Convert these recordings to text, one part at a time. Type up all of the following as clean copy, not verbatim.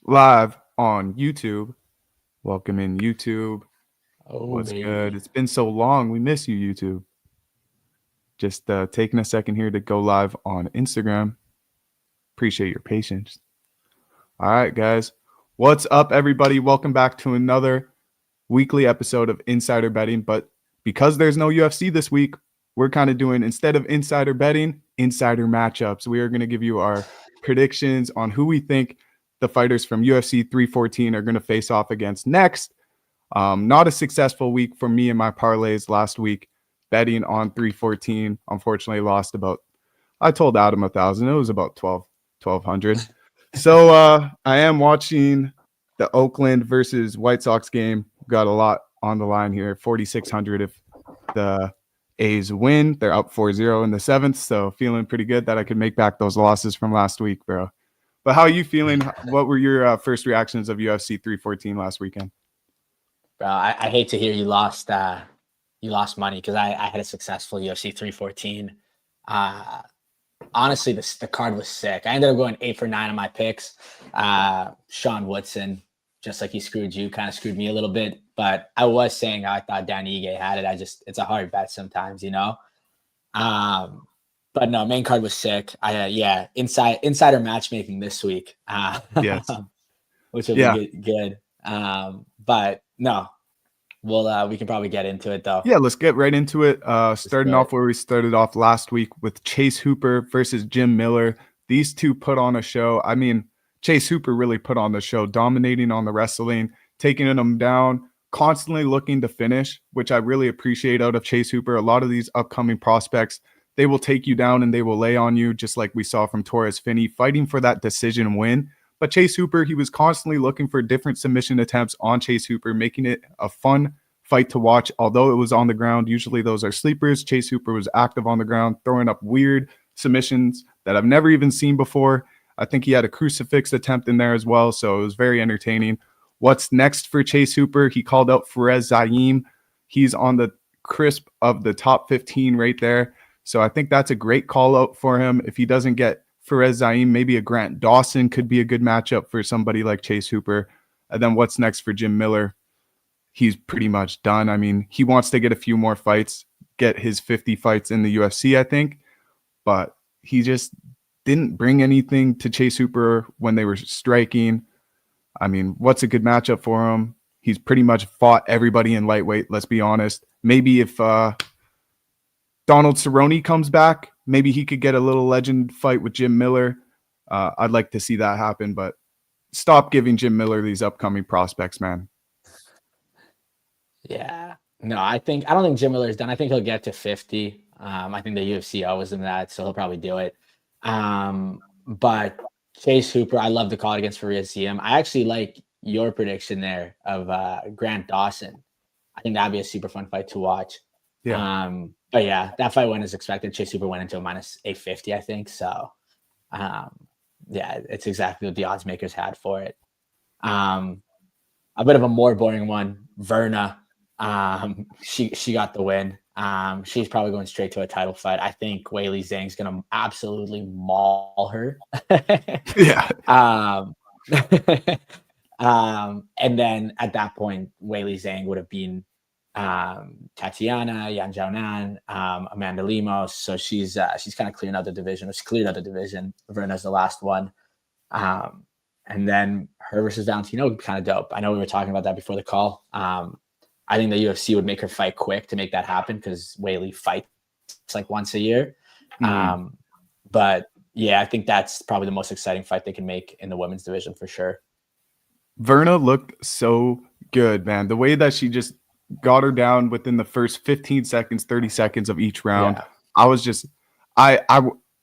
live on YouTube. Welcome in YouTube. Oh, What's good? baby. It's been so long. We miss you, YouTube. Just taking a second here to go live on Instagram. Appreciate your patience. All right, guys. What's up, everybody? Welcome back to another weekly episode of Insider Betting. But because there's no UFC this week, we're kind of doing, instead of insider betting, insider matchups. We are going to give you our predictions on who we think the fighters from UFC 314 are going to face off against next. Not a successful week for me and my parlays last week. Betting on 314, unfortunately lost about, I told Adam 1,000. It was about 1,200. So I am watching the Oakland versus White Sox game. Got a lot on the line here. 4,600 if the A's win. They're up 4-0 in the seventh. So feeling pretty good that I could make back those losses from last week, bro. But how are you feeling? What were your first reactions of UFC 314 last weekend? Bro, I hate to hear you lost money because I had a successful UFC 314. Honestly, the card was sick. I ended up going 8 for 9 on my picks. Sean Woodson, just like he screwed you, kind of screwed me a little bit. But I was saying I thought Dan Ige had it. It's a hard bet sometimes, you know. But no, main card was sick. Insider matchmaking this week. Yes. Which will be good. But no, we can probably get into it though. Yeah, let's get right into it. Starting off where we started off last week with Chase Hooper versus Jim Miller. These two put on a show. I mean, Chase Hooper really put on the show, dominating on the wrestling, taking them down, constantly looking to finish, which I really appreciate out of Chase Hooper. A lot of these upcoming prospects, they will take you down and they will lay on you, just like we saw from Torres Finney, fighting for that decision win. But Chase Hooper, he was constantly looking for different submission attempts on Chase Hooper, making it a fun fight to watch. Although it was on the ground, usually those are sleepers. Chase Hooper was active on the ground, throwing up weird submissions that I've never even seen before. I think he had a crucifix attempt in there as well, so it was very entertaining. What's next for Chase Hooper? He called out Fares Zaim. He's on the crisp of the top 15 right there. So I think that's a great call out for him. If he doesn't get Fares Zaim, maybe a Grant Dawson could be a good matchup for somebody like Chase Hooper. And then what's next for Jim Miller? He's pretty much done. I mean, he wants to get a few more fights, get his 50 fights in the UFC, I think. But he just didn't bring anything to Chase Hooper when they were striking. I mean, what's a good matchup for him? He's pretty much fought everybody in lightweight, let's be honest. Maybe if Donald Cerrone comes back, maybe he could get a little legend fight with Jim Miller. I'd like to see that happen, but stop giving Jim Miller these upcoming prospects, man. Yeah. No, I don't think Jim Miller's done. I think he'll get to 50. I think the UFC owes him that, so he'll probably do it. But Chase Hooper, I love the call against Fares Zaim. I actually like your prediction there of Grant Dawson. I think that'd be a super fun fight to watch. Yeah. But yeah, that fight went as expected. Chase Hooper went into a minus 850, I think. So yeah, it's exactly what the odds makers had for it. A bit of a more boring one, Verna. She got the win. She's probably going straight to a title fight. I think Weili Zhang's gonna absolutely maul her. Yeah. And then at that point, Weili Zhang would have been Tatiana, Yan Jiaonan, Amanda Lemos. So she's kind of clearing out the division. She cleared out the division. Verna's the last one. And then her versus Valentino would be kind of dope. I know we were talking about that before the call. I think the UFC would make her fight quick to make that happen because Weili fights like once a year. Mm-hmm. But yeah, I think that's probably the most exciting fight they can make in the women's division for sure. Verna looked so good, man. The way that she just got her down within the first 15 seconds, 30 seconds of each round. Yeah. I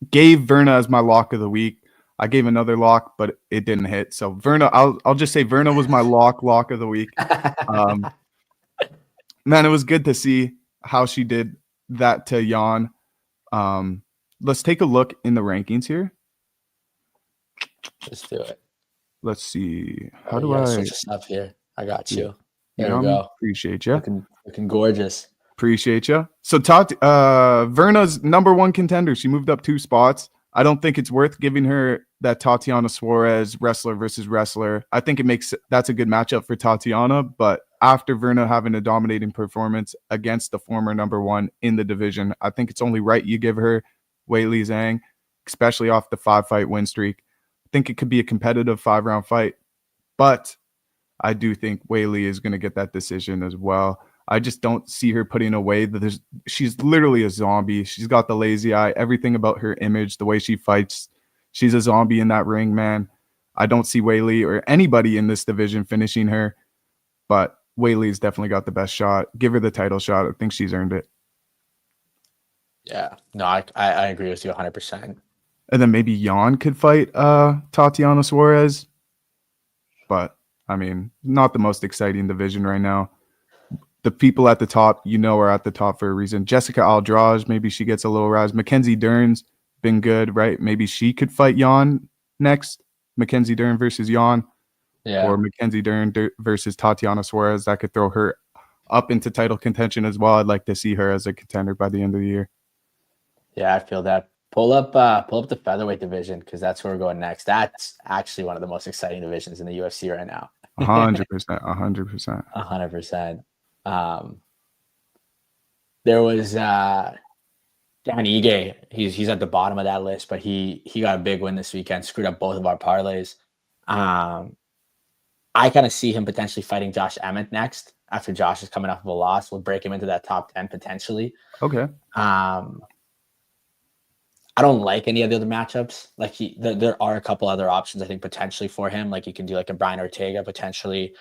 gave Verna as my lock of the week. I gave another lock, but it didn't hit. So Verna, I'll just say Verna was my lock of the week. Man, it was good to see how she did that to Jan. Let's take a look in the rankings here. Let's do it. Let's see. How do I switch this up here? I got you. There we go. Appreciate you. Looking gorgeous. Appreciate you. So Verna's number one contender. She moved up 2 spots. I don't think it's worth giving her that Tatiana Suarez wrestler versus wrestler. I think that's a good matchup for Tatiana. But after Verna having a dominating performance against the former number one in the division, I think it's only right you give her Weili Zhang, especially off the 5-fight win streak. I think it could be a competitive 5-round fight, but I do think Weili is going to get that decision as well. I just don't see her putting away. She's literally a zombie. She's got the lazy eye. Everything about her image, the way she fights, she's a zombie in that ring, man. I don't see Weili or anybody in this division finishing her, but Weili's definitely got the best shot. Give her the title shot. I think she's earned it. Yeah, no, I agree with you 100%. And then maybe Jan could fight Tatiana Suarez, but I mean, not the most exciting division right now. The people at the top, are at the top for a reason. Jessica Aldrage, maybe she gets a little rise. Mackenzie Dern's been good, right? Maybe she could fight Jan next. Mackenzie Dern versus Jan. Yeah. Or Mackenzie Dern versus Tatiana Suarez. That could throw her up into title contention as well. I'd like to see her as a contender by the end of the year. Yeah, I feel that. Pull up the featherweight division, because that's where we're going next. That's actually one of the most exciting divisions in the UFC right now. 100%. 100%. 100%. There was Dan Ige. He's at the bottom of that list, but he got a big win this weekend. Screwed up both of our parlays. I kind of see him potentially fighting Josh Emmett next, after Josh is coming off of a loss. We'll break him into that top 10 potentially. Okay. I don't like any of the other matchups. Like there are a couple other options I think potentially for him. Like you can do like a Brian Ortega potentially.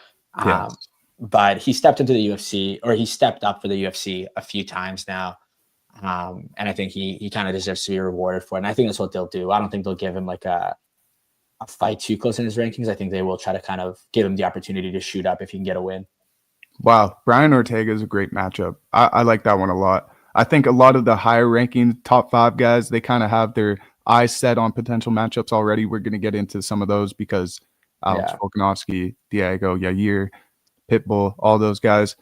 Yes. But he stepped into the UFC, or he stepped up for the UFC a few times now. And I think he kind of deserves to be rewarded for it. And I think that's what they'll do. I don't think they'll give him like a fight too close in his rankings. I think they will try to kind of give him the opportunity to shoot up if he can get a win. Wow. Brian Ortega is a great matchup. I like that one a lot. I think a lot of the higher ranking top 5 guys, they kind of have their eyes set on potential matchups already. We're going to get into some of those because Alex Volkanovski, Diego, Yair, Pitbull, all those guys.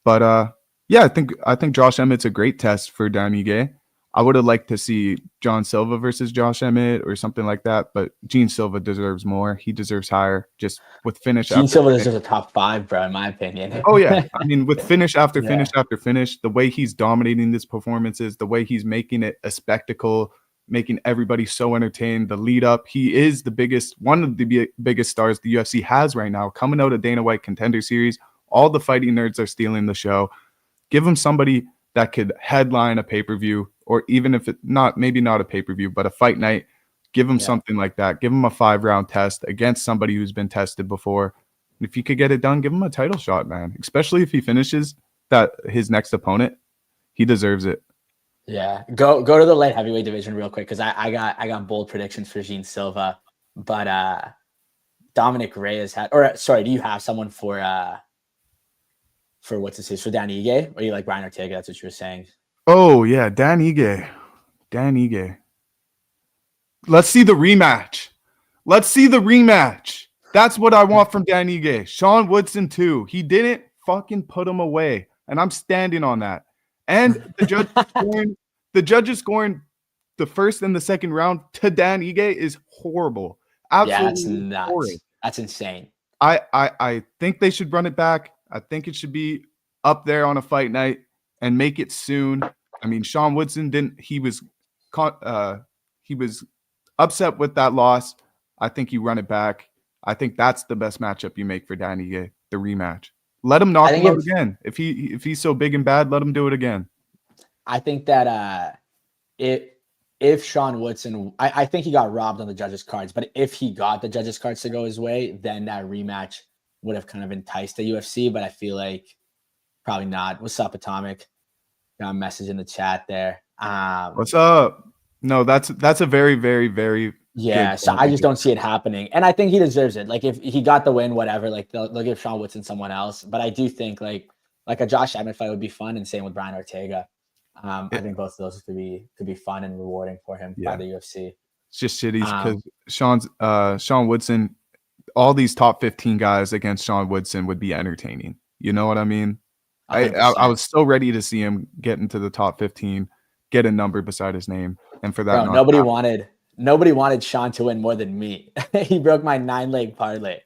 But I think Josh Emmett's a great test for Dan Ige. I would have liked to see John Silva versus Josh Emmett or something like that, but Gene Silva deserves more. He deserves higher, just with finish. Gene Silva deserves a top 5, bro, in my opinion. Oh, yeah. I mean, with finish after finish after finish, the way he's dominating these performances, the way he's making it a spectacle, making everybody so entertained, the lead up, he is one of the biggest stars the UFC has right now, coming out of Dana White Contender Series. All the fighting nerds are stealing the show. Give him somebody that could headline a pay-per-view, or even if maybe not a pay-per-view, but a fight night. Give him something like that. Give him a 5-round test against somebody who's been tested before. And if you could get it done, give him a title shot, man. Especially if he finishes his next opponent, he deserves it. Yeah, go to the light heavyweight division real quick, because I got bold predictions for Gene Silva, but Dominic Reyes do you have someone for what's his for Dan Ige, or you like Brian Ortega? That's what you were saying. Oh yeah, Dan Ige. Let's see the rematch. That's what I want from Dan Ige. Sean Woodson too. He didn't fucking put him away, and I'm standing on that. And the judges scoring the first and the second round to Dan Ige is horrible. Absolutely, that's nuts. Horrid. That's insane. I think they should run it back. I think it should be up there on a fight night and make it soon. I mean, Sean Woodson he was upset with that loss. I think you run it back. I think that's the best matchup you make for Dan Ige, the rematch. Let him knock him out again. If he's so big and bad, let him do it again. I think that if Sean Woodson, I think he got robbed on the judges' cards, but if he got the judges' cards to go his way, then that rematch would have kind of enticed the UFC, but I feel like probably not. What's up, Atomic? Got a message in the chat there. What's up? No, that's a very, very, very so I just don't see it happening, and I think he deserves it. Like if he got the win, whatever, like they'll give Sean Woodson someone else. But I do think like a Josh Emmett fight would be fun, and same with Brian Ortega. I think both of those could be fun and rewarding for him by the UFC. It's just shitty because Sean Woodson, all these top 15 guys against Sean Woodson would be entertaining. You know what I mean? I was so ready to see him get into the top 15, get a number beside his name, and for that, nobody wanted nobody wanted Sean to win more than me. He broke my 9-leg parlay.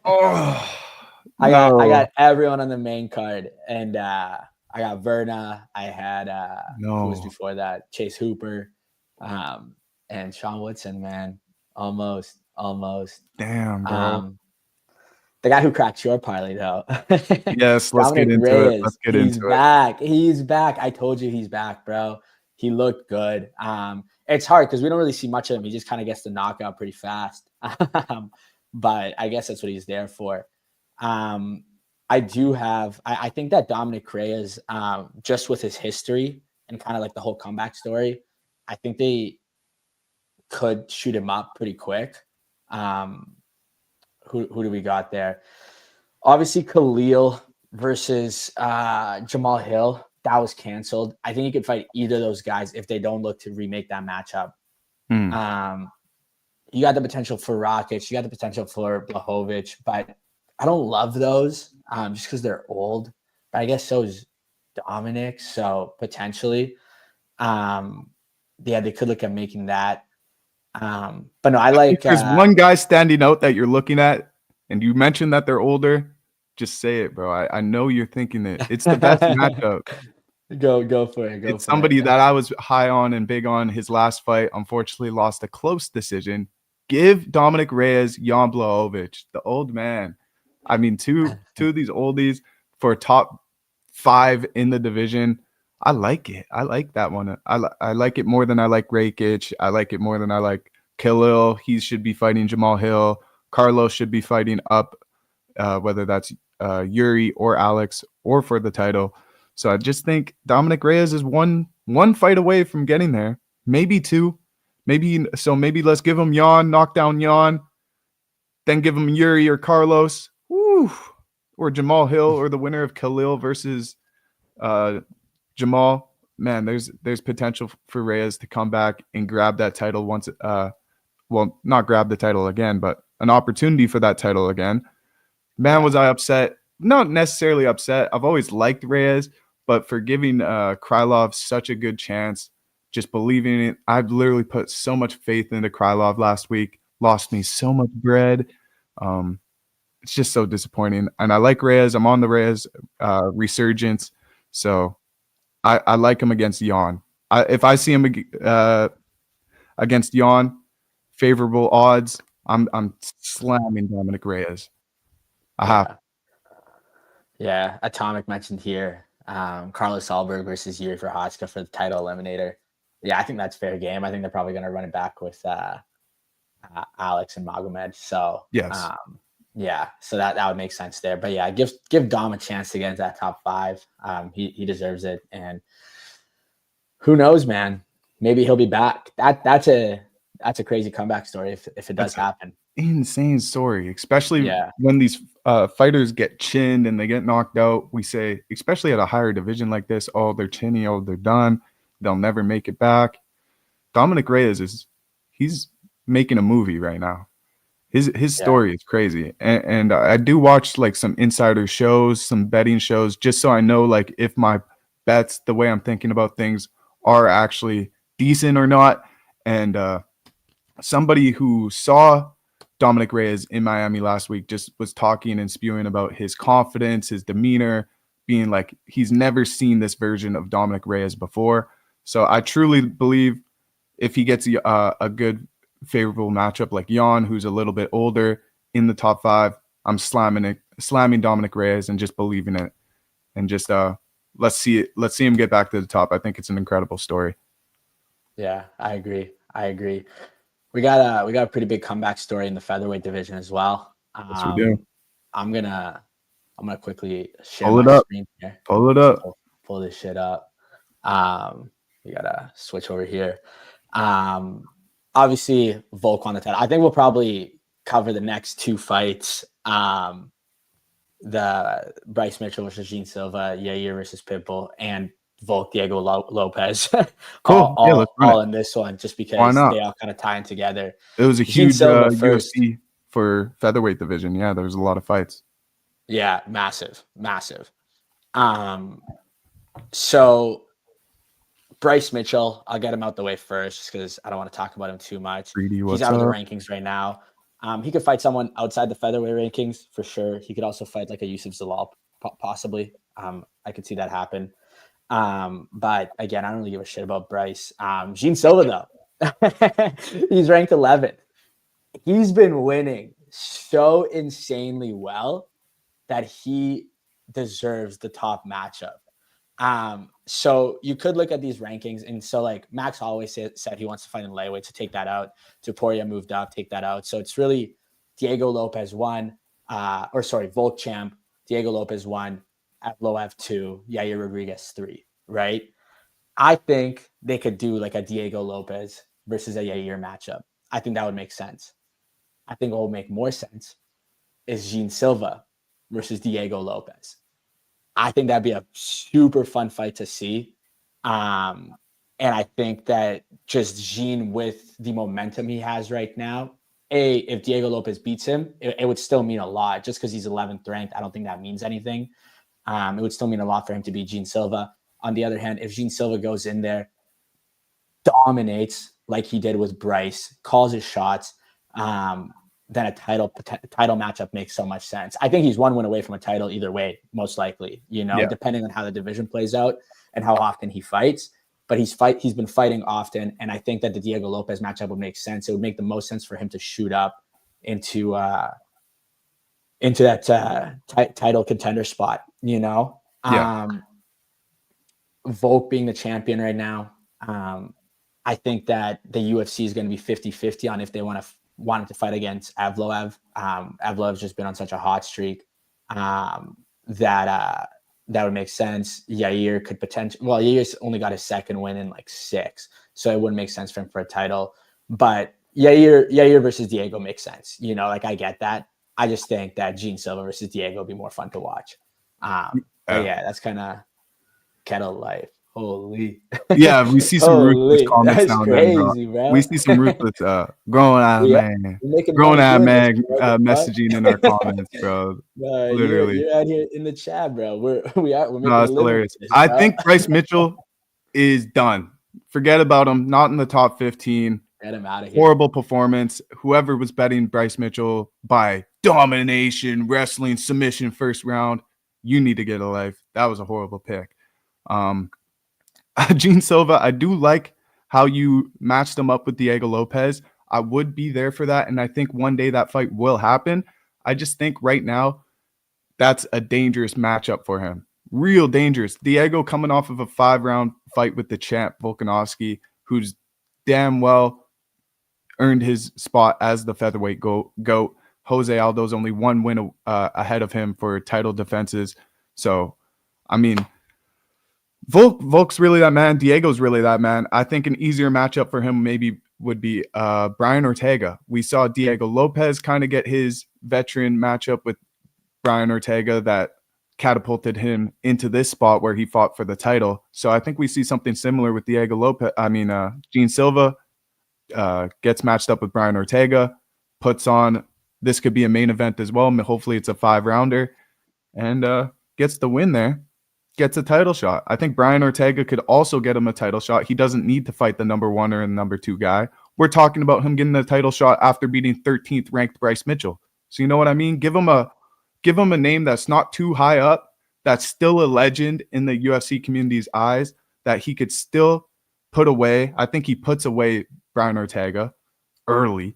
Oh I no, got everyone on the main card, and I got Verna. I had who was no, before that? Chase Hooper, and Sean Woodson. Man, almost. damn, bro. Um, the guy who cracked your parlay though, Yes, let's get Dominic into it. Let's Reyes. get He's into it. back. He's back. I told you he's back, bro. He looked good. It's hard because we don't really see much of him. He just kind of gets the knockout pretty fast. But I guess that's what he's there for. I do have. I think that Dominic Reyes, just with his history and kind of like the whole comeback story, I think they could shoot him up pretty quick. Who do we got there? Obviously, Khalil versus Jamal Hill. That was canceled. I think you could fight either of those guys if they don't look to remake that matchup. Hmm. You got the potential for Rakic. You got the potential for Blachowicz, but I don't love those just because they're old. But I guess so is Dominic. So potentially, yeah, they could look at making that. But no, I If like. there's one guy standing out that you're looking at, and you mentioned that they're older, just say it, bro. I know you're thinking it. It's the best matchup. Go for it. It's somebody that I was high on and big on. His last fight, unfortunately, lost a close decision. Give Dominic Reyes Jan Blachowicz, the old man. I mean, two of these oldies for top 5 in the division. I like it. I like that one. I like it more than I like Rakic. I like it more than I like Khalil. He should be fighting Jamal Hill. Carlos should be fighting up, whether that's Yuri or Alex or for the title. So I just think Dominic Reyes is one fight away from getting there. Maybe 2. Maybe let's give him Jan, knock down Jan, then give him Yuri or Carlos. Woo. Or Jamal Hill or the winner of Khalil versus Jamal. Man, there's potential for Reyes to come back and grab that title once well, not grab the title again, but an opportunity for that title again. Man, was I upset. Not necessarily upset. I've always liked Reyes, but for giving Krylov such a good chance, just believing it. I've literally put so much faith into Krylov last week, lost me so much bread. It's just so disappointing. And I like Reyes. I'm on the Reyes resurgence. So I like him against Jan. If I see him against Jan, favorable odds, I'm slamming Dominic Reyes. I have. Yeah, Atomic mentioned here. Carlos Alberg versus Yuri Prochazka for the title eliminator. Yeah, I think that's fair game. I think they're probably going to run it back with Alex and Magomed. So Yes. yeah, so that would make sense there. But yeah, give Dom a chance to get into that top 5. He deserves it, and who knows, man? Maybe he'll be back. That's a crazy comeback story if it does happen. Insane story, especially when these fighters get chinned and they get knocked out. We say, especially at a higher division like this, oh, they're chinny, oh, they're done, they'll never make it back. Dominic Reyes he's making a movie right now. His story is crazy, and I do watch like some insider shows, some betting shows, just so I know like if my bets, the way I'm thinking about things, are actually decent or not. And somebody who saw Dominic Reyes in Miami last week just was talking and spewing about his confidence, his demeanor, being like he's never seen this version of Dominic Reyes before. So I truly believe if he gets a good favorable matchup like Jan, who's a little bit older, in the top 5, I'm slamming Dominic Reyes and just believing it. And just let's see him get back to the top. I think it's an incredible story. Yeah, I agree. We got a pretty big comeback story in the featherweight division as well. Yes, we do. I'm gonna quickly share Pull it my up. screen here. Pull it up. Pull this shit up. We gotta switch over here. Obviously Volk on the title. I think we'll probably cover the next 2 fights. The Bryce Mitchell versus Gene Silva, Yair versus Pitbull, and Volk Diego Lopez. Cool. all in this one, just because they all kind of tie in together. It was a huge UFC for featherweight division. Yeah, there was a lot of fights. Yeah, massive. So Bryce Mitchell, I'll get him out the way first just because I don't want to talk about him too much. Greedy, He's what's out of the up? rankings right now. He could fight someone outside the featherweight rankings for sure. He could also fight like a Yusuf Zalal possibly. I could see that happen. But again, I don't really give a shit about Bryce. Gene Silva though, he's ranked 11th. He's been winning so insanely well that he deserves the top matchup. So you could look at these rankings, and so like Max always said he wants to fight in lightweight to take that out. Topuria moved up, take that out. So it's really Diego Lopez 1, Volk champ, Diego Lopez 1, Evloev 2, Yair Rodriguez 3, right? I think they could do like a Diego Lopez versus a Yair matchup. I think that would make sense. I think what will make more sense is Gene Silva versus Diego Lopez. I think that'd be a super fun fight to see. And I think that just Gene, with the momentum he has right now, if Diego Lopez beats him, it would still mean a lot. Just because he's 11th ranked, I don't think that means anything. It would still mean a lot for him to beat Gene Silva. On the other hand, if Gene Silva goes in there, dominates like he did with Bryce, calls his shots, then a title matchup makes so much sense. I think he's one win away from a title either way, most likely, depending on how the division plays out and how often he fights. But he's been fighting often, and I think that the Diego Lopez matchup would make sense. It would make the most sense for him to shoot up into that title contender spot, Volk being the champion right now, I think that the UFC is going to be 50-50 on if they want him to fight against Evloev. Evloev's just been on such a hot streak that would make sense. Yair could potentially. Well, Yair's only got his second win in like 6, so it wouldn't make sense for him for a title. But Yair versus Diego makes sense. I get that. I just think that Gene Silva versus Diego would be more fun to watch. But yeah, that's kind of kettle life. Holy. Yeah, we see some ruthless comments that's now and crazy, then, bro. We see some ruthless grown ass man messaging in our comments, bro. Literally. You're out here in the chat, bro. We're making it's hilarious. I think Bryce Mitchell is done. Forget about him. Not in the top 15. Get him out of here. Horrible performance. Whoever was betting Bryce Mitchell by domination, wrestling, submission first round, you need to get a life. That was a horrible pick. Gene Silva, I do like how you matched him up with Diego Lopez. I would be there for that, and I think one day that fight will happen. I just think right now that's a dangerous matchup for him. Real dangerous. Diego coming off of a 5-round fight with the champ, Volkanovski, who's damn well earned his spot as the featherweight GOAT. Jose Aldo's only 1 win ahead of him for title defenses. So, I mean, Volk's really that man. Diego's really that man. I think an easier matchup for him maybe would be Brian Ortega. We saw Diego Lopez kind of get his veteran matchup with Brian Ortega that catapulted him into this spot where he fought for the title. So I think we see something similar with Diego Lopez. Gene Silva gets matched up with Brian Ortega, puts on, this could be a main event as well. Hopefully it's a 5-rounder, and gets the win there. Gets a title shot. I think Brian Ortega could also get him a title shot. He doesn't need to fight the number 1 or the number 2 guy. We're talking about him getting a title shot after beating 13th ranked Bryce Mitchell. So you know what I mean? Give him a name that's not too high up, that's still a legend in the UFC community's eyes, that he could still put away. I think he puts away Brian Ortega early,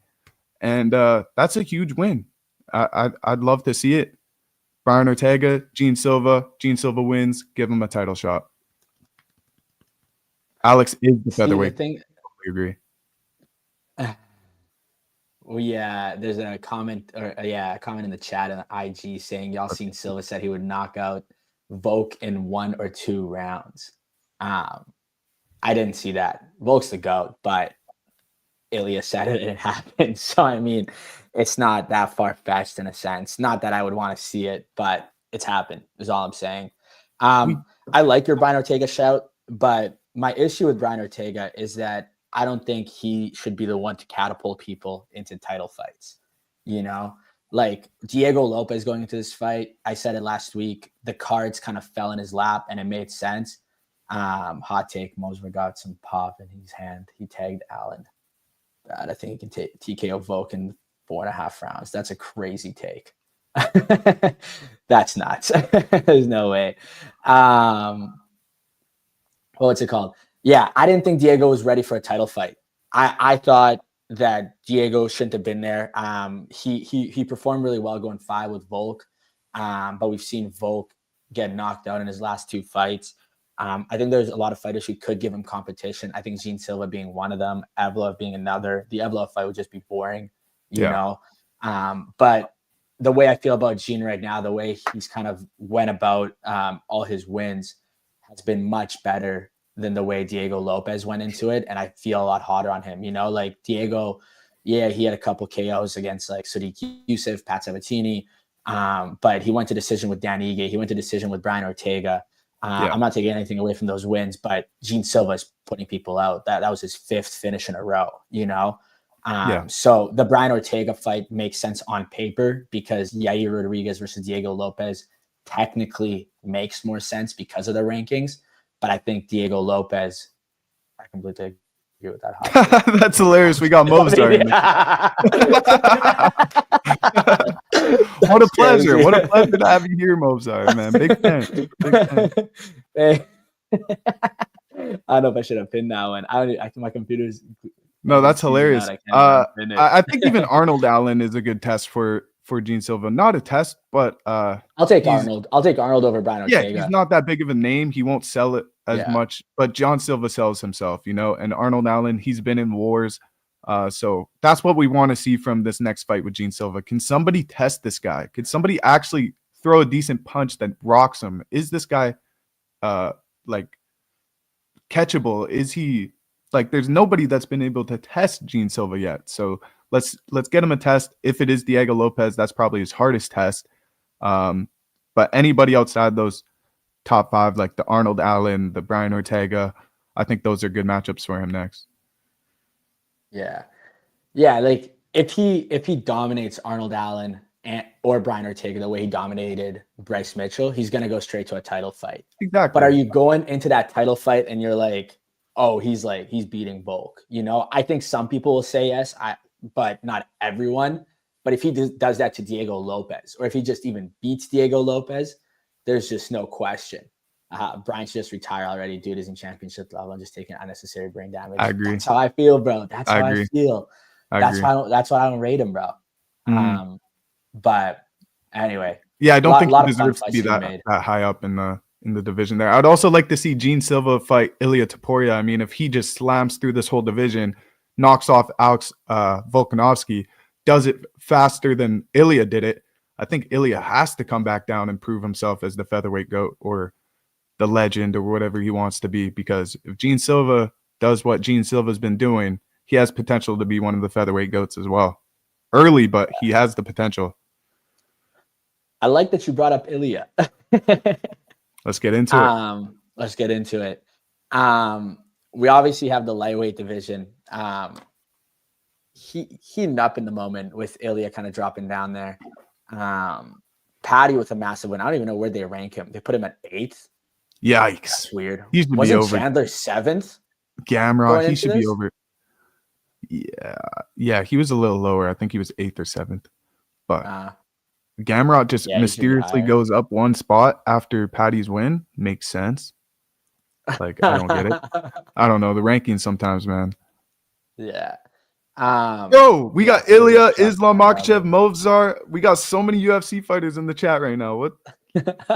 and that's a huge win. I'd love to see it. Brian Ortega, Gene Silva wins, give him a title shot. Alex is the featherweight. I agree. Well, yeah, there's a comment in the chat on IG saying y'all seen Silva said he would knock out Volk in 1 or 2 rounds. I didn't see that. Volk's the GOAT, but Ilya said it and it happened. So, I mean, it's not that far-fetched in a sense. Not that I would want to see it, but it's happened is all I'm saying. I like your Brian Ortega shout, but my issue with Brian Ortega is that I don't think he should be the one to catapult people into title fights. Like Diego Lopez going into this fight, I said it last week, the cards kind of fell in his lap and it made sense. Hot take: Mosmer got some pop in his hand. He tagged Allen. I think he can take TKO Volk in 4.5 rounds. That's a crazy take. That's nuts. There's no way. What's it called? Yeah, I didn't think Diego was ready for a title fight. I thought that Diego shouldn't have been there. He performed really well going 5 with Volk, but we've seen Volk get knocked out in his last 2 fights. I think there's a lot of fighters who could give him competition. I think Gene Silva being one of them, Evloev being another. The Evloev fight would just be boring, you know. But the way I feel about Gene right now, the way he's kind of went about all his wins has been much better than the way Diego Lopez went into it. And I feel a lot hotter on him, you know, like Diego, yeah, he had a couple KOs against like Sadiq Youssef, Pat Sabatini, but he went to decision with Dan Ige. He went to decision with Brian Ortega. I'm not taking anything away from those wins, but Gene Silva is putting people out. That was his 5th finish in a row, you know? So the Brian Ortega fight makes sense on paper because Yair Rodriguez versus Diego Lopez technically makes more sense because of the rankings. But I think Diego Lopez, I completely agree with that. That's hilarious. We got Mozart. What a pleasure. What a pleasure to have you here, Mozart, man. Big fan. Big fan. Hey. I don't know if I should have pinned that one. I think my computer's. No, that's hilarious. I think even Arnold Allen is a good test for Gene Silva. Not a test, but I'll take Arnold. I'll take Arnold over Brian Ortega. Yeah, he's not that big of a name. He won't sell it as much, but John Silva sells himself, you know, and Arnold Allen, he's been in wars. So that's what we want to see from this next fight with Gene Silva. Can somebody test this guy? Could somebody actually throw a decent punch that rocks him? Is this guy like catchable? Is he like, there's nobody that's been able to test Gene Silva yet. So let's get him a test. If it is Diego Lopez, that's probably his hardest test. But anybody outside those top 5, like the Arnold Allen, the Brian Ortega, I think those are good matchups for him next. Yeah. Like if he dominates Arnold Allen or Brian Ortega the way he dominated Bryce Mitchell, he's gonna go straight to a title fight. Exactly. But are you going into that title fight and you're like, oh, he's beating Volk? You know, I think some people will say yes, but not everyone. But if he does that to Diego Lopez, or if he just even beats Diego Lopez, there's just no question. Brian should just retire already. Dude is in championship level and just taking unnecessary brain damage. I agree. That's how I feel, bro. That's how I feel. That's why I don't rate him, bro. But anyway. Yeah, I don't think he deserves to be that high up in the division there. I'd also like to see Gene Silva fight Ilia Topuria. I mean, if he just slams through this whole division, knocks off Alex Volkanovski, does it faster than Ilia did it, I think Ilia has to come back down and prove himself as the featherweight GOAT or the legend or whatever he wants to be. Because if Gene Silva does what Gene Silva's been doing, he has potential to be one of the featherweight GOATs as well. Early, but he has the potential. I like that you brought up Ilia. Let's get into it. Let's get into it. We obviously have the lightweight division. Heating up in the moment with Ilia kind of dropping down there. Patty with a massive win. I don't even know where they rank him. They put him at 8th. Yikes. That's weird. He should be over. Chandler 7th? Gamrot, he should be over. Yeah, he was a little lower. I think he was 8th or 7th. But Gamrot just mysteriously goes up one spot after Patty's win. Makes sense. Like, I don't get it. I don't know. The rankings sometimes, man. Yeah. Yo, we got Ilia, Islam Makhachev, Movzar. We got so many UFC fighters in the chat right now. What?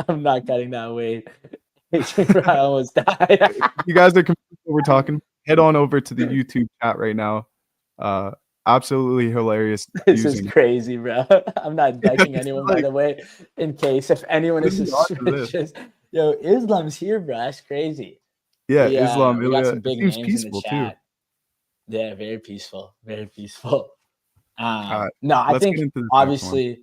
I'm not cutting that weight. I almost died. You guys are confused what we're talking. Head on over to the YouTube chat right now. Absolutely hilarious. This is crazy, bro. I'm not liking anyone, by the way, in case if anyone is suspicious. Yo, Islam's here, bro. That's crazy. Yeah, Islam. We got some big names in the chat. Too. Yeah, very peaceful. Very peaceful. No, I think obviously,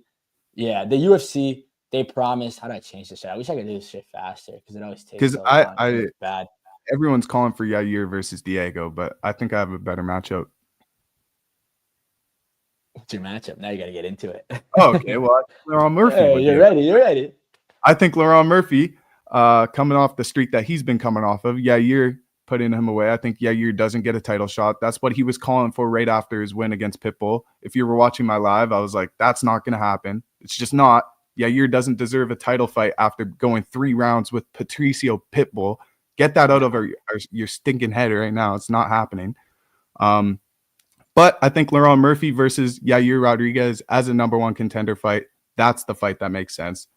the UFC, they promised. How do I change this shit? I wish I could do this shit faster because it always takes so long. It's bad. Everyone's calling for Yair versus Diego, but I think I have a better matchup. What's your matchup? Now you got to get into it. Oh, okay, well, Laurent Murphy. Hey, you're ready. I think Laurent Murphy coming off the streak that he's been coming off of. Yair putting him away. I think Yair doesn't get a title shot. That's what he was calling for right after his win against Pitbull. If you were watching my live, I was like, that's not going to happen. It's just not. Yair doesn't deserve a title fight after going 3 rounds with Patricio Pitbull. Get that out of your stinking head right now. It's not happening. But I think Laurent Murphy versus Yair Rodriguez as a number 1 contender fight, that's the fight that makes sense.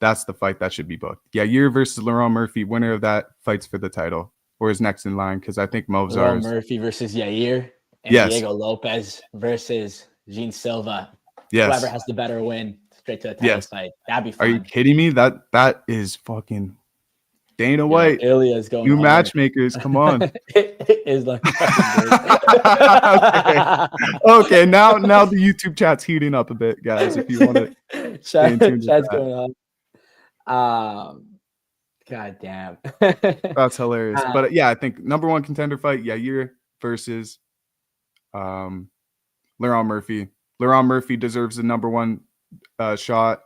That's the fight that should be booked. Yair versus Laurent Murphy, winner of that fights for the title or is next in line, because I think Movzar Laurent Murphy versus Yair and Diego Lopez versus Gene Silva. Yes. Whoever has the better win straight to the title fight. That'd be fun. Are you kidding me? That is fucking Dana White. Ilya's going new hard. Matchmakers. Come on. It is like okay. Now the YouTube chat's heating up a bit, guys. If you want to, chat's going on. God damn. That's hilarious. But yeah, I think number 1 contender fight, Yair versus Laurent Murphy. Laurent Murphy deserves the number 1 shot.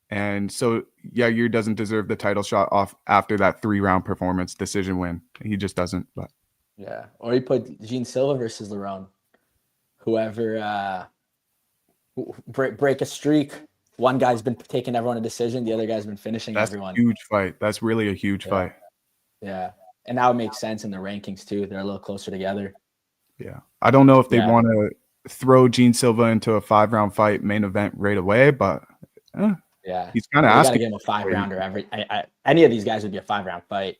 And so Yair doesn't deserve the title shot off after that 3-round performance decision win. He just doesn't. But yeah. Or you put Gene Silva versus Laurent. Whoever break a streak. One guy's been taking everyone a decision. The other guy's been finishing everyone. That's a huge fight. That's really a huge fight. Yeah. And that would make sense in the rankings too. They're a little closer together. Yeah. I don't know if they want to throw Gene Silva into a 5-round fight main event right away, but he's kind of asking. Give him a 5-rounder. Any of these guys would be a 5-round fight.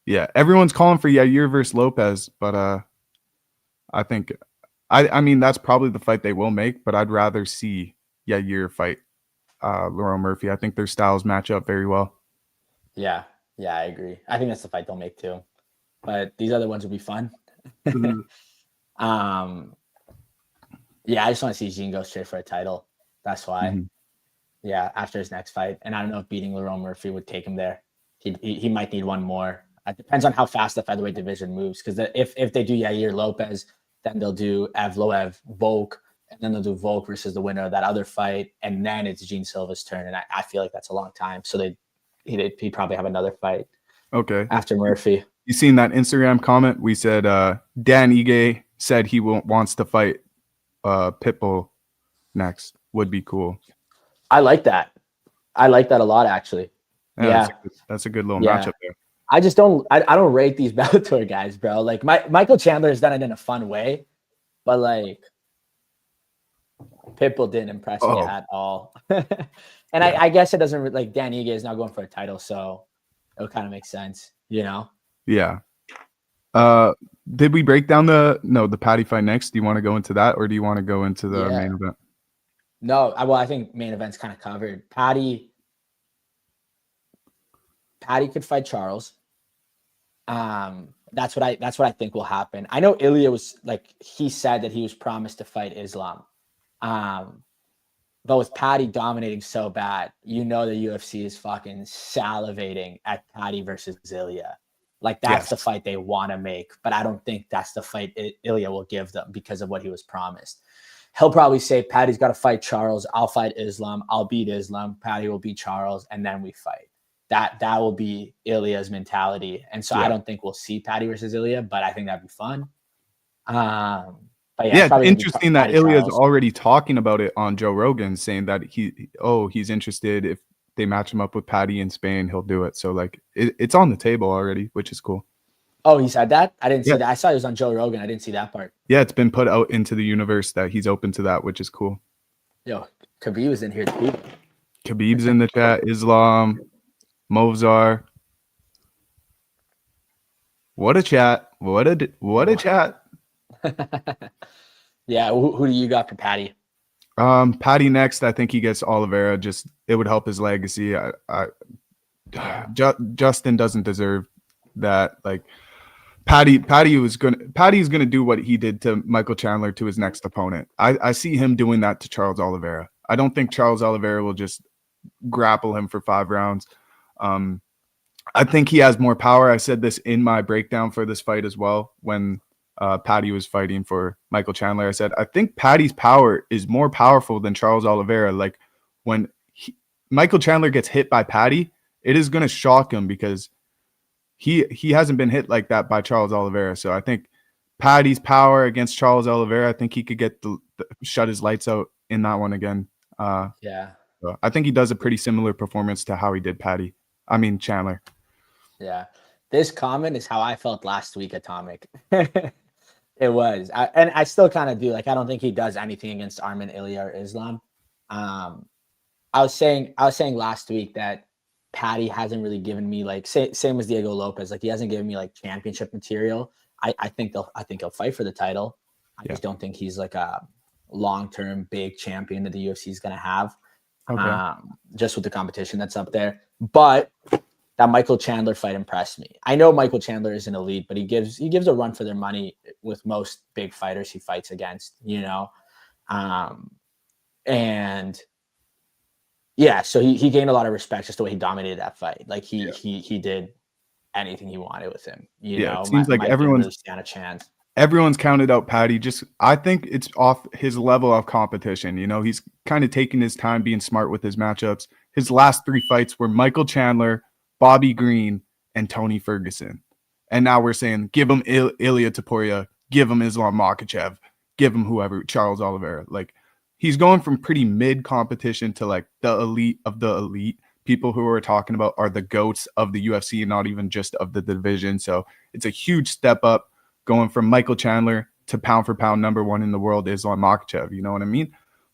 Yeah. Everyone's calling for Yair versus Lopez, but I think I mean that's probably the fight they will make, but I'd rather see Yair fight Laurent Murphy. I think their styles match up very well. Yeah, I agree. I think that's the fight they'll make too. But these other ones will be fun. Yeah, I just want to see Gene go straight for a title. That's why. Mm-hmm. Yeah, after his next fight. And I don't know if beating Laurent Murphy would take him there. He might need one more. It depends on how fast the featherweight division moves. Because if they do Yair Lopez, then they'll do Evloev Volk, and then they'll do Volk versus the winner of that other fight, and then it's Gene Silva's turn. And I feel like that's a long time. So he'd probably have another fight. Okay. After Murphy. You seen that Instagram comment? We said Dan Ige said he wants to fight Pitbull next. Would be cool. I like that. I like that a lot, actually. Yeah. That's a good little matchup there. I just don't rate these Bellator guys, bro. Like Michael Chandler has done it in a fun way, but like Pitbull didn't impress me at all. And I guess it doesn't, like, Dan Ige is now going for a title, so it kind of makes sense, you know? Yeah. Did we break down the Patty fight next? Do you want to go into that, or do you want to go into the main event? No, I think main event's kind of covered. Patty could fight Charles. That's what I think will happen. I know Ilya was, like, he said that he was promised to fight Islam. But with Patty dominating so bad, you know the UFC is fucking salivating at Patty versus Ilya. Like, that's the fight they want to make. But I don't think that's the fight Ilya will give them because of what he was promised. He'll probably say, Patty's got to fight Charles. I'll fight Islam. I'll beat Islam. Patty will beat Charles. And then we fight. That will be Ilya's mentality. And so I don't think we'll see Patty versus Ilya, but I think that'd be fun. But yeah, it's interesting that Ilya's already talking about it on Joe Rogan, saying that he's interested. If they match him up with Patty in Spain, he'll do it. So, like, it's on the table already, which is cool. Oh, he said that? I didn't see that. I saw it was on Joe Rogan. I didn't see that part. Yeah, it's been put out into the universe that he's open to that, which is cool. Yo, Khabib was in here too. Khabib's in the chat. Islam, Movzar. What a chat. What a chat. Yeah, who do you got for Patty? Patty next. I think he gets Oliveira. Just, it would help his legacy. Justin doesn't deserve that. Like, Patty's gonna do what he did to Michael Chandler to his next opponent. I see him doing that to Charles Oliveira. I don't think Charles Oliveira will just grapple him for 5 rounds. I think he has more power. I said this in my breakdown for this fight as well. When Patty was fighting for Michael Chandler, I said, I think Patty's power is more powerful than Charles Oliveira. Like, when Michael Chandler gets hit by Patty, it is going to shock him because he hasn't been hit like that by Charles Oliveira. So I think Paddy's power against Charles Oliveira, I think he could get shut his lights out in that one again. Yeah. So I think he does a pretty similar performance to how he did Chandler. Yeah. This comment is how I felt last week, Atomic. It was. And I still kind of do. Like, I don't think he does anything against Arman Ilya or Islam. I was saying last week that Paddy hasn't really given me, like, same as Diego Lopez. Like, he hasn't given me like championship material. I think he'll fight for the title. I just don't think he's like a long-term big champion that the UFC is going to have. Okay. Just with the competition that's up there. But that Michael Chandler fight impressed me. I know Michael Chandler is an elite, but he gives a run for their money with most big fighters he fights against, and yeah, so he gained a lot of respect just the way he dominated that fight. Like he did anything he wanted with him. It seems like Mike didn't really stand a chance. Everyone's counted out Paddy. I think it's off his level of competition. He's kind of taking his time, being smart with his matchups. His last 3 fights were Michael Chandler, Bobby Green, and Tony Ferguson. And now we're saying, give him Ilya Topuria, give him Islam Makhachev, give him whoever, Charles Oliveira. Like, he's going from pretty mid competition to like the elite of the elite. People who are talking about are the GOATs of the UFC, not even just of the division. So it's a huge step up going from Michael Chandler to pound for pound #1 in the world, Islam Makhachev. You know what I mean?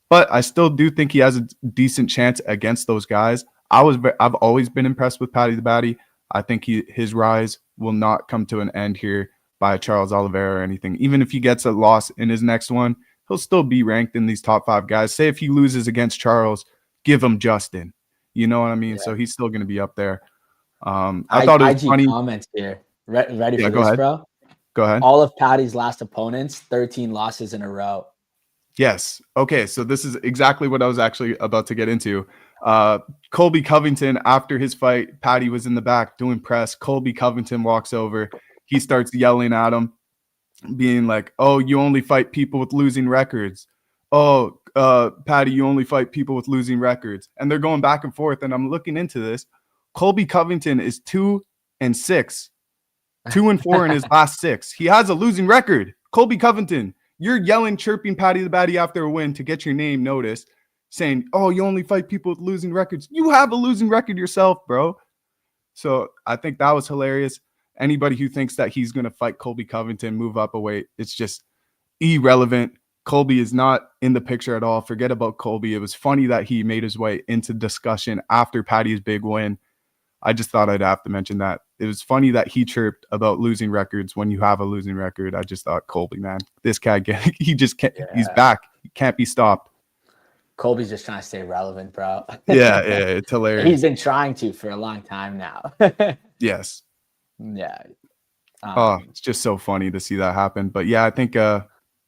But I still do think he has a decent chance against those guys. I've always been impressed with Paddy the Baddy. I think his rise will not come to an end here by Charles Oliveira or anything. Even if he gets a loss in his next one, he'll still be ranked in these top 5 guys. Say if he loses against Charles, give him Justin. You know what I mean? Yeah. So he's still going to be up there. I thought it was funny. Comments here. Ready for this, ahead. bro? Go ahead. All of Paddy's last opponents, 13 losses in a row. Yes. Okay. So this is exactly what I was actually about to get into. Colby Covington, after his fight, Paddy was in the back doing press. Colby Covington walks over. He starts yelling at him, being like, "Oh, you only fight people with losing records. Oh, Paddy, you only fight people with losing records." And they're going back and forth. And I'm looking into this. Colby Covington is 2-6, 2-4 in his last 6. He has a losing record. Colby Covington, you're yelling, chirping Paddy the Baddy after a win to get your name noticed, saying, "Oh, you only fight people with losing records." You have a losing record yourself, bro. So I think that was hilarious. Anybody who thinks that he's going to fight Colby Covington, move up a weight, it's just irrelevant. Colby is not in the picture at all. Forget about Colby. It was funny that he made his way into discussion after Paddy's big win. I just thought I'd have to mention that. It was funny that he chirped about losing records when you have a losing record. I just thought, Colby, man, this guy, he just can't, he's back. He can't be stopped. Colby's just trying to stay relevant, bro. Yeah, it's hilarious. He's been trying to for a long time now. Yes. Yeah. It's just so funny to see that happen. But yeah, I think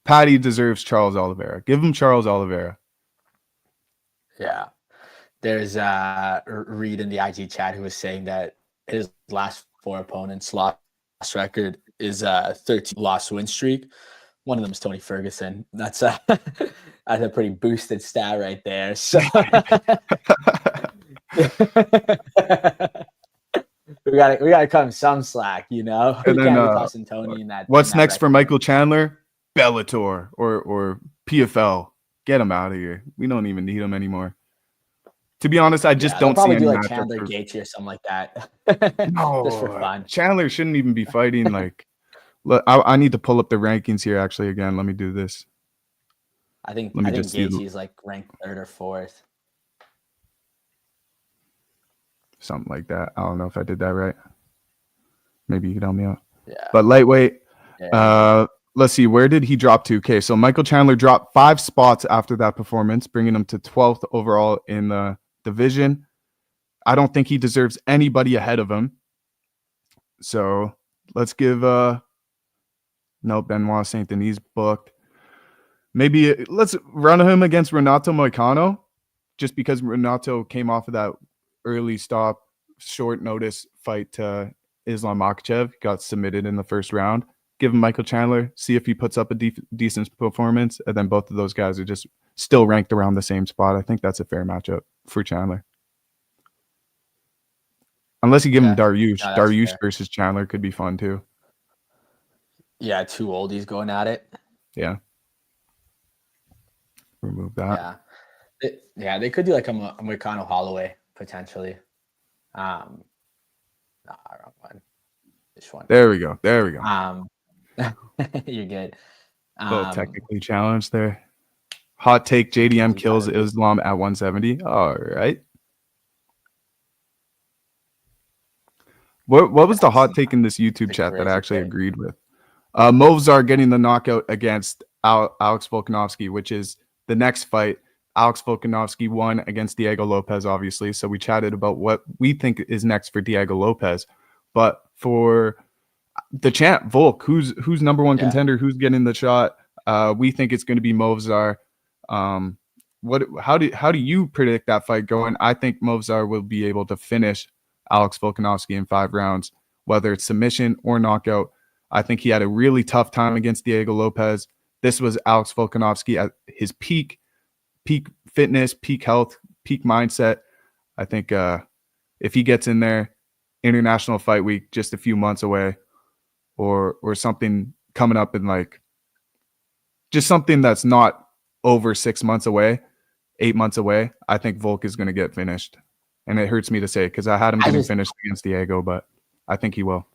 Paddy deserves Charles Oliveira. Give him Charles Oliveira. Yeah. There's Reed in the IG chat who was saying that his last 4 opponents' loss record is a 13-loss win streak. One of them is Tony Ferguson. That's a pretty boosted stat right there. So we gotta cut him some slack, you know. And we then, can't be tossing Tony in that. What's next for Michael Chandler? Bellator or PFL. Get him out of here. We don't even need him anymore. To be honest, I just don't see any like Chandler Gaethje or something like that. No, just for fun. Chandler shouldn't even be fighting. Like, I need to pull up the rankings here. Actually, again, let me do this. I think Gaethje is like ranked 3rd or 4th, something like that. I don't know if I did that right. Maybe you could help me out. Yeah. But lightweight. Yeah. Let's see. Where did he drop to? Okay, so Michael Chandler dropped 5 spots after that performance, bringing him to 12th overall in the division. I don't think he deserves anybody ahead of him. So let's give Benoit Saint Denis booked. Maybe let's run him against Renato Moicano, just because Renato came off of that early stop, short notice fight to Islam Makhachev, got submitted in the first round. Give him Michael Chandler, see if he puts up a decent performance, and then both of those guys are just still ranked around the same spot. I think that's a fair matchup for Chandler. Unless you give him Okay. Dariush. No, that's Dariush fair. versus Chandler could be fun too. Yeah, two oldies going at it. Yeah. Remove that. Yeah. They could do like a Moicano Holloway potentially. Nah, wrong one. This one. There we go. There we go. You're good. A little technically challenged there. Hot take: JDM kills Islam at 170. All right. What was the hot take in this YouTube chat that I actually agreed with? Movzar getting the knockout against Alex Volkanovski, which is the next fight. Alex Volkanovski won against Diego Lopez, obviously. So we chatted about what we think is next for Diego Lopez. But for the champ, Volk, who's number one contender, who's getting the shot? We think it's going to be Movzar. How do you predict that fight going? I think Movzar will be able to finish Alex Volkanovski in 5 rounds, whether it's submission or knockout. I think he had a really tough time against Diego Lopez. This was Alex Volkanovski at his peak fitness, peak health, peak mindset. I think if he gets in there, International Fight Week, just a few months away, or something coming up in like just something that's not over 6 months away, 8 months away, I think Volk is going to get finished. And it hurts me to say because I had him getting finished against Diego, but I think he will.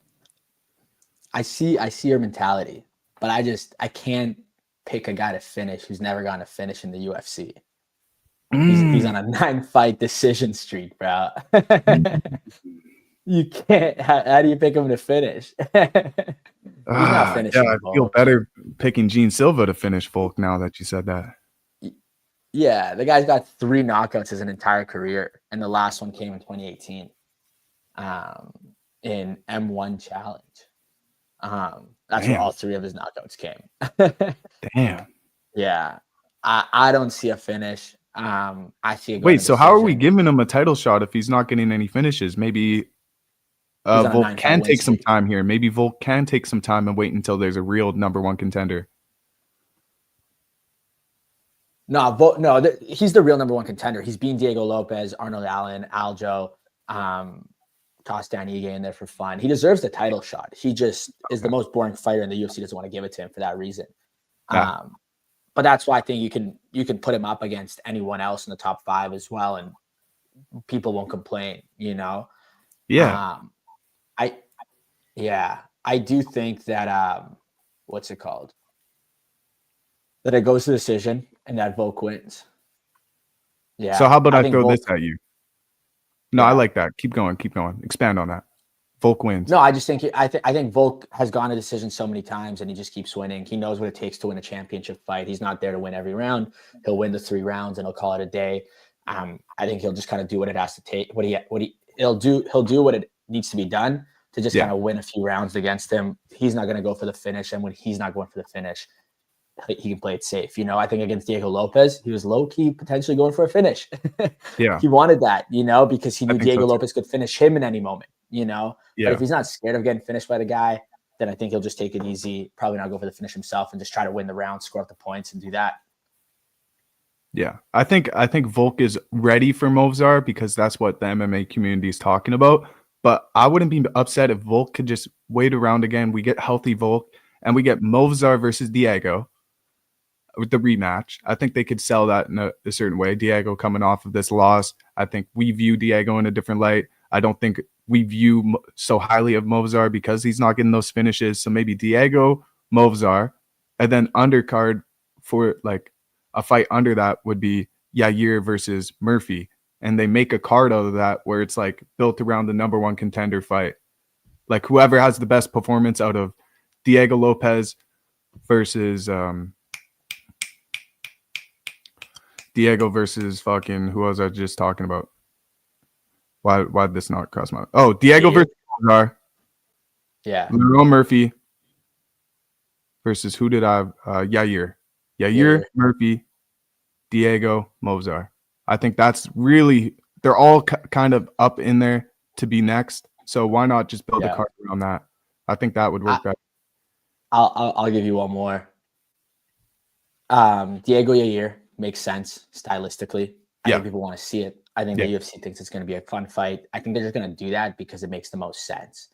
I see your mentality, but I can't pick a guy to finish who's never gone to finish in the UFC. He's on a 9-fight decision streak, bro. You can't. How do you pick him to finish? He's not finishing. Yeah, I feel better picking Gene Silva to finish Volk now that you said that. Yeah, the guy's got 3 knockouts his entire career, and the last one came in 2018 in M1 Challenge. That's where all 3 of his knockouts came. Damn. Yeah, I don't see a finish. I see a wait. So how are we giving him a title shot if he's not getting any finishes? Maybe Volk can take some time here. Maybe Volk can take some time and wait until there's a real number 1 contender. No, he's the real number 1 contender. He's beaten Diego Lopez, Arnold Allen, Aljo, toss Dan Ige in there for fun. He deserves the title shot. He just is the most boring fighter in the UFC. Doesn't want to give it to him for that reason. Yeah. But that's why I think you can put him up against anyone else in the top 5 as well, and people won't complain. Yeah. I do think that what's it called? That it goes to decision and that Volk wins. Yeah. So how about I throw this at you? No, I like that. Keep going. Expand on that. Volk wins. No, I just think I think Volk has gone to decision so many times and he just keeps winning. He knows what it takes to win a championship fight. He's not there to win every round. He'll win the 3 rounds and he'll call it a day. I think he'll just kind of do what it has to take. He'll do what it needs to be done to just kind of win a few rounds against him. He's not going to go for the finish, and when he's not going for the finish, he can play it safe. I think against Diego Lopez, he was low-key potentially going for a finish. Yeah. He wanted that, because he knew Diego Lopez could finish him in any moment, Yeah. But if he's not scared of getting finished by the guy, then I think he'll just take it easy, probably not go for the finish himself, and just try to win the round, score up the points, and do that. Yeah. I think Volk is ready for Movzar because that's what the MMA community is talking about. But I wouldn't be upset if Volk could just wait around again. We get healthy Volk, and we get Movzar versus Diego with the rematch. I think they could sell that in a certain way. Diego coming off of this loss, I think we view Diego in a different light. I don't think we view so highly of Movzar because he's not getting those finishes. So maybe Diego, Movzar, and then undercard for like a fight under that would be Yair versus Murphy. And they make a card out of that where it's like built around the number 1 contender fight. Like whoever has the best performance out of Diego Lopez versus Diego versus fucking who was I just talking about? Why did this not cross my? Oh, Diego versus Movzar. Yeah. Lerone Murphy versus who did I have? Yair, Murphy, Diego, Movzar. I think that's really they're all kind of up in there to be next. So why not just build a card around that? I think that would work better. I'll give you one more. Diego Yair makes sense stylistically. I Yeah. think people want to see it. I think Yeah. the UFC thinks it's going to be a fun fight. I think they're just going to do that because it makes the most sense.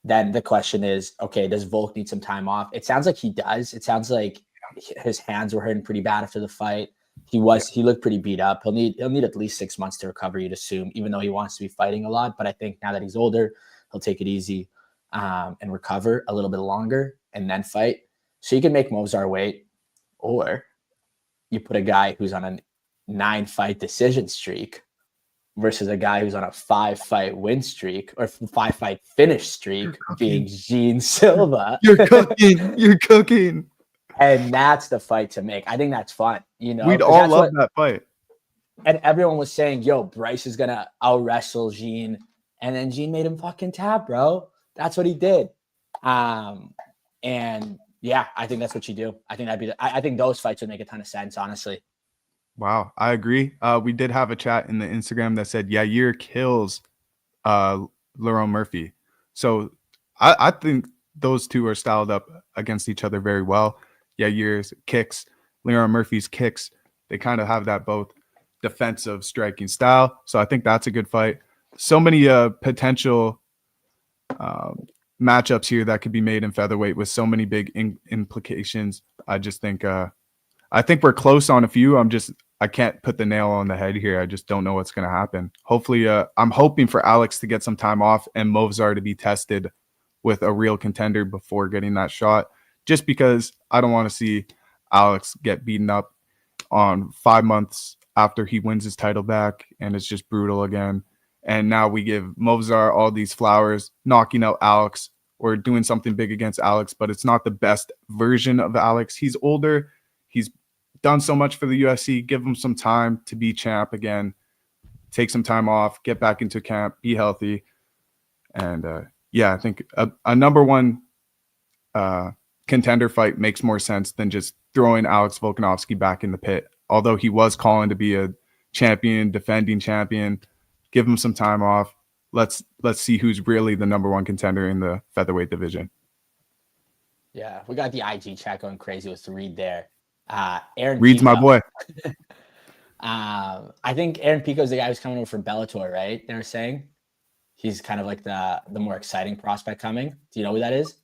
Then the question is, okay, does Volk need some time off? It sounds like he does. It sounds like his hands were hurting pretty bad after the fight. He looked pretty beat up. He'll need at least 6 months to recover, you'd assume, even though he wants to be fighting a lot. But I think now that he's older, he'll take it easy and recover a little bit longer and then fight. So you can make Movsar wait, or you put a guy who's on a 9-fight decision streak versus a guy who's on a 5-fight win streak or 5-fight finish streak, being Gene Silva. You're cooking. You're cooking. And that's the fight to make. I think that's fun. We'd all love that fight. And everyone was saying, yo, Bryce is going to out wrestle Gene. And then Gene made him fucking tap, bro. That's what he did. And yeah, I think that's what you do. I think I think those fights would make a ton of sense, honestly. Wow, I agree. We did have a chat in the Instagram that said, Yair kills Lerone Murphy. So I think those two are styled up against each other very well. Yair's kicks, Lerone Murphy's kicks, they kind of have that both defensive striking style. So I think that's a good fight. So many potential matchups here that could be made in featherweight with so many big implications. I just think we're close on a few. I can't put the nail on the head here. I just don't know what's going to happen. Hopefully, I'm hoping for Alex to get some time off and Movsar to be tested with a real contender before getting that shot, just because I don't want to see Alex get beaten up on 5 months after he wins his title back, and it's just brutal again. And now we give Movsar all these flowers, knocking out Alex or doing something big against Alex, but it's not the best version of Alex. He's older. He's done so much for the UFC. Give him some time to be champ again. Take some time off, get back into camp, be healthy. And I think a number one contender fight makes more sense than just throwing Alex Volkanovski back in the pit. Although he was calling to be a champion, defending champion, give him some time off. Let's see who's really the number one contender in the featherweight division. Yeah, we got the IG chat going crazy with Reed there. Aaron Reed's Pico. my boy. I think Aaron Pico is the guy who's coming over for Bellator, right? They're saying he's kind of like the more exciting prospect coming. Do you know who that is?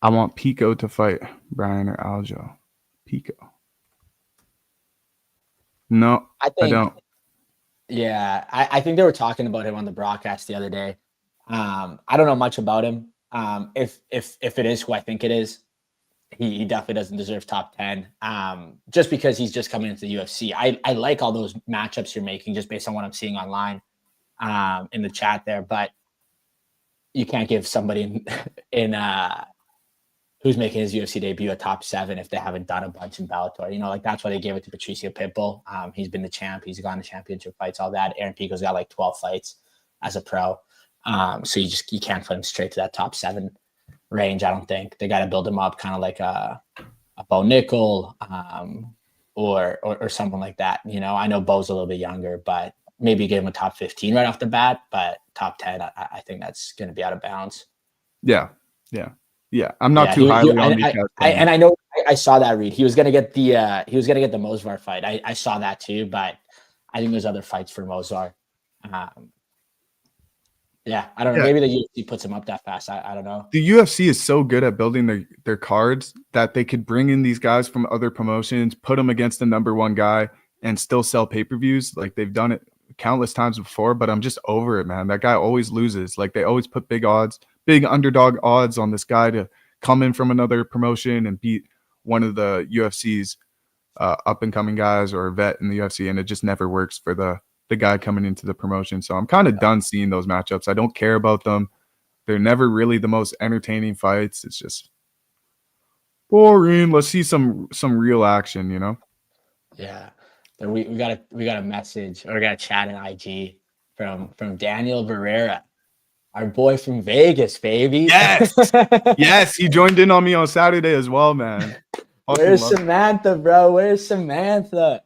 I want Pico to fight Brian or Aljo. Pico. No, I don't. Yeah, I think they were talking about him on the broadcast the other day. I don't know much about him. If it is who I think it is, he definitely doesn't deserve top 10. Just because he's just coming into the UFC. I like all those matchups you're making just based on what I'm seeing online in the chat there, but you can't give somebody in who's making his UFC debut a top 7 if they haven't done a bunch in Bellator. Like that's why they gave it to Patricio Pitbull. He's been the champ. He's gone to championship fights, all that. Aaron Pico's got like 12 fights as a pro. So you can't put him straight to that top 7 range. I don't think. They got to build him up kind of like a Bo Nickel or someone like that. I know Bo's a little bit younger, but maybe give him a top 15 right off the bat, but top 10, I think that's going to be out of bounds. Yeah. I'm not too highly on these guys. And I know I saw that, Reed. He was going to get the Movsar fight. I saw that too, but I think there's other fights for Movsar. I don't know. Maybe the UFC puts him up that fast. I don't know. The UFC is so good at building their cards that they could bring in these guys from other promotions, put them against the number one guy, and still sell pay-per-views. Like they've done it countless times before, but I'm just over it, man. That guy always loses. Like they always put big underdog odds on this guy to come in from another promotion and beat one of the UFC's up-and-coming guys or a vet in the UFC, and it just never works for the guy coming into the promotion. So I'm kind of done seeing those matchups. I don't care about them. They're never really the most entertaining fights. It's just boring. Let's see some real action, Yeah. We got a message, or we got a chat in IG from Daniel Barrera, our boy from Vegas, baby. Yes. Yes, he joined in on me on Saturday as well, man. Where's Samantha, bro? Where's Samantha?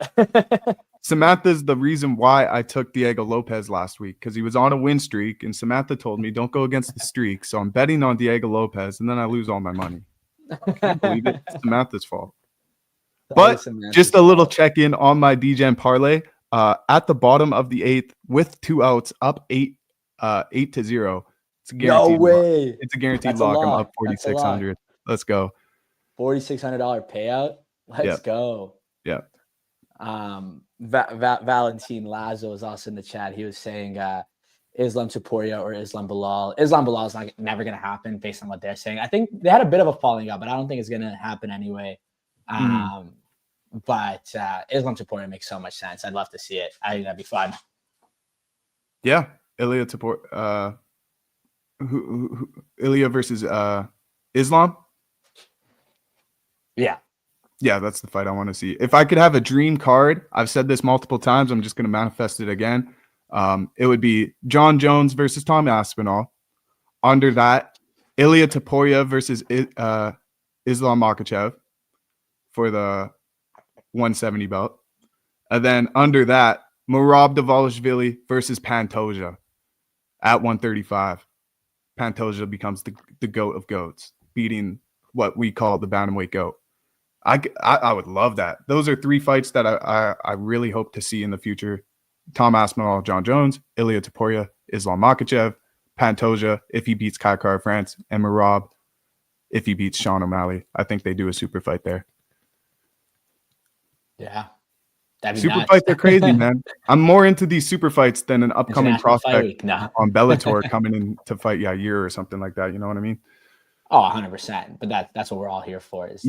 Samantha's the reason why I took Diego Lopez last week, because he was on a win streak, and Samantha told me don't go against the streak. So I'm betting on Diego Lopez, and then I lose all my money. I can't believe it. It's Samantha's fault. But just a little check-in on my DGen parlay. at the bottom of the 8th with 2 outs, up 8-0. It's a No guaranteed lock. way. It's a guaranteed That's a lock. I'm lock. up That's a lock. 4,600. Let's go. $4,600 payout. Let's go. Yeah. Valentin Lazo is also in the chat. He was saying Islam Topuria or Islam Bilal. Islam Bilal is never going to happen based on what they're saying. I think they had a bit of a falling out, but I don't think it's going to happen anyway. But Islam Topuria makes so much sense. I'd love to see it. I think that'd be fun. Yeah, Ilya Topuria. Ilya versus Islam. Yeah, that's the fight I want to see. If I could have a dream card, I've said this multiple times, I'm just going to manifest it again. It would be John Jones versus Tom Aspinall. Under that, Ilya Topuria versus Islam Makhachev for the 170 belt. And then under that, Merab Dvalishvili versus Pantoja at 135. Pantoja becomes the GOAT of GOATs, beating what we call the bantamweight GOAT. I would love that. Those are 3 fights that I really hope to see in the future. Tom Aspinall, John Jones, Ilya Topuria, Islam Makhachev, Pantoja if he beats Kai Kara France, and Merab if he beats Sean O'Malley. I think they do a super fight there. Yeah. That'd be super nuts. fights are crazy, man. I'm more into these super fights than an upcoming prospect on Bellator coming in to fight Yair or something like that. You know what I mean? Oh, 100%. But that's what we're all here for. Is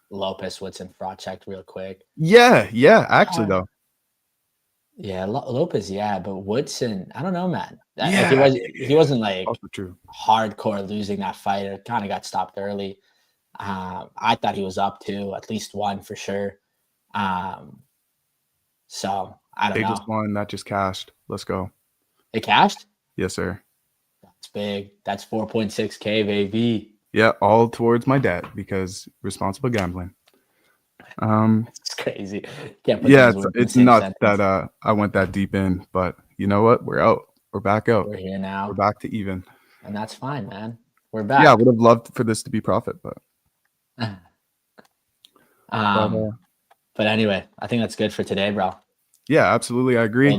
Lopez Woodson fraud checked real quick. Yeah. Actually, though. Yeah, Lopez. Yeah, but Woodson, I don't know, man. He wasn't like hardcore losing that fight. It kind of got stopped early. I thought he was up to at least one for sure. So I don't know. They just won. That just cashed. Let's go. It cashed? Yes, sir. That's big. That's 4.6K, baby. Yeah, all towards my dad because responsible gambling. It's crazy. It's nuts that I went that deep in, but you know what? We're out. We're back out. We're here now. We're back to even. And that's fine, man. We're back. Yeah, I would have loved for this to be profit, but but anyway, I think that's good for today, bro. Yeah, absolutely. I agree.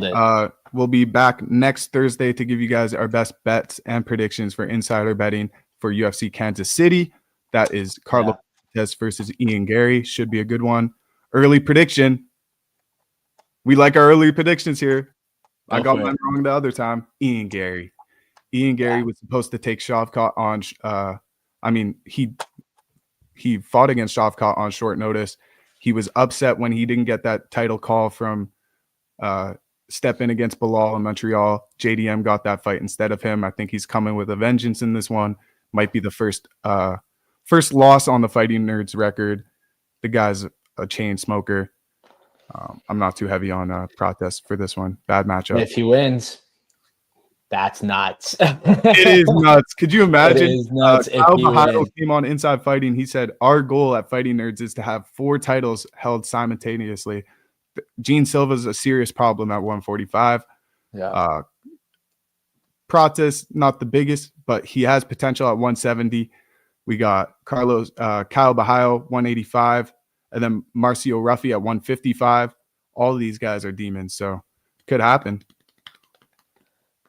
We'll be back next Thursday to give you guys our best bets and predictions for insider betting for UFC Kansas City. That is Carlos Cortez versus Ian Gary. Should be a good one. Early prediction. We like our early predictions here. I got mine wrong the other time. Ian Gary. Ian Gary was supposed to take Shavkat on. He fought against Shavkat on short notice. He was upset when he didn't get that title call from step in against Bilal in Montreal. JDM got that fight instead of him. I think he's coming with a vengeance in this one. Might be the first loss on the Fighting Nerds record. The guy's a chain smoker. I'm not too heavy on protest for this one. Bad matchup. If he wins, that's nuts. It is nuts. Could you imagine? It is nuts. Kyle Bahado came on Inside Fighting. He said, our goal at Fighting Nerds is to have 4 titles held simultaneously. Gene Silva's a serious problem at 145. Yeah. Pratis, not the biggest, but he has potential at 170. We got Kyle Bahio, 185, and then Marcio Ruffy at 155. All of these guys are demons, so could happen.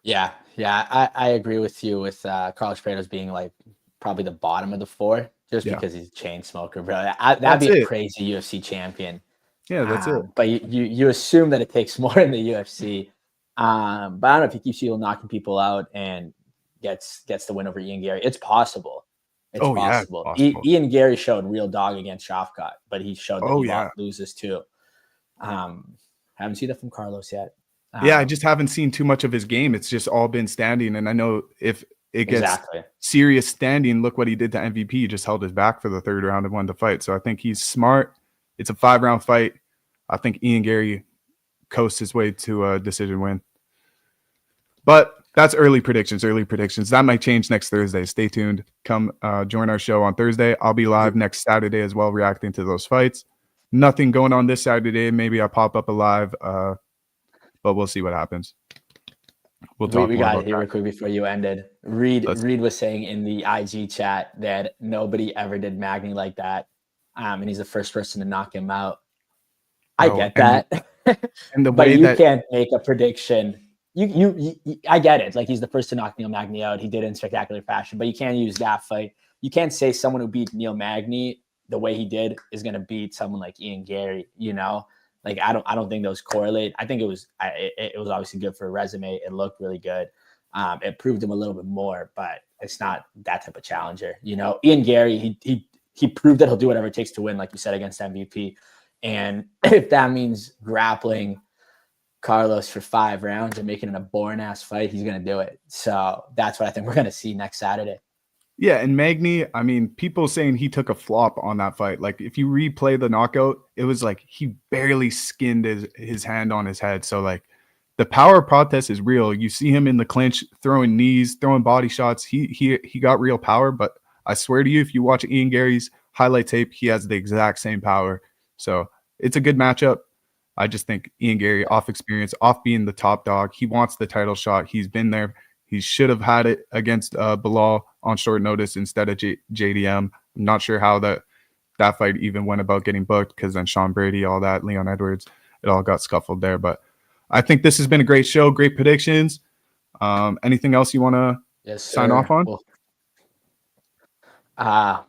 Yeah, I agree with you with Carlos Prados being like probably the bottom of the 4, just because he's a chain smoker, bro. That'd be a crazy UFC champion. Yeah, that's it. But you assume that it takes more in the UFC. But I don't know if he keeps knocking people out and gets the win over Ian Gary. It's possible. It's possible. Yeah, it's possible. Ian Gary showed real dog against Shavkat, but he showed that he loses too. Haven't seen that from Carlos yet. I just haven't seen too much of his game. It's just all been standing. And I know if it gets serious standing, look what he did to MVP. He just held his back for the 3rd round and won the fight. So I think he's smart. It's a 5-round fight. I think Ian Gary coasts his way to a decision win. But that's early predictions. That might change next Thursday. Stay tuned. Come join our show on Thursday. I'll be live next Saturday as well, reacting to those fights. Nothing going on this Saturday. Maybe I pop up alive, but we'll see what happens. We got it here real quick before you ended. Reed was saying in the IG chat that nobody ever did Magny like that. And he's the first person to knock him out. I get that. And the But way you that can't make a prediction. I get it. Like, he's the first to knock Neil Magny out. He did it in spectacular fashion, but you can't use that fight. You can't say someone who beat Neil Magny the way he did is going to beat someone like Ian Gary. Like, I don't think those correlate. I think it was obviously good for a resume. It looked really good. It proved him a little bit more, but it's not that type of challenger. Ian Gary, he proved that he'll do whatever it takes to win, like you said, against MVP. And if that means grappling Carlos for 5 rounds and making it a boring ass fight, he's going to do it. So that's what I think we're going to see next Saturday. Yeah, and Magny, I mean, people saying he took a flop on that fight. Like, if you replay the knockout, it was like he barely skinned his hand on his head. So, like, the power protest is real. You see him in the clinch, throwing knees, throwing body shots. He got real power. But I swear to you, if you watch Ian Gary's highlight tape, he has the exact same power. So it's a good matchup. I just think Ian Gary, off experience, off being the top dog, he wants the title shot. He's been there. He should have had it against Bilal on short notice instead of JDM. I'm not sure how that fight even went about getting booked, because then Sean Brady, all that, Leon Edwards, it all got scuffled there. But I think this has been a great show, great predictions. Anything else you want to sign off on?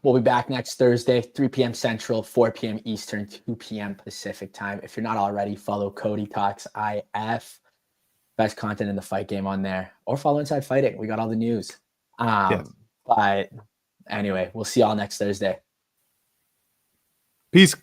We'll be back next Thursday, 3 p.m. Central, 4 p.m. Eastern, 2 p.m. Pacific time. If you're not already, follow Cody Talks IF. Best content in the fight game on there, or follow Inside Fighting. We got all the news. Yes. But anyway, we'll see y'all next Thursday. Peace.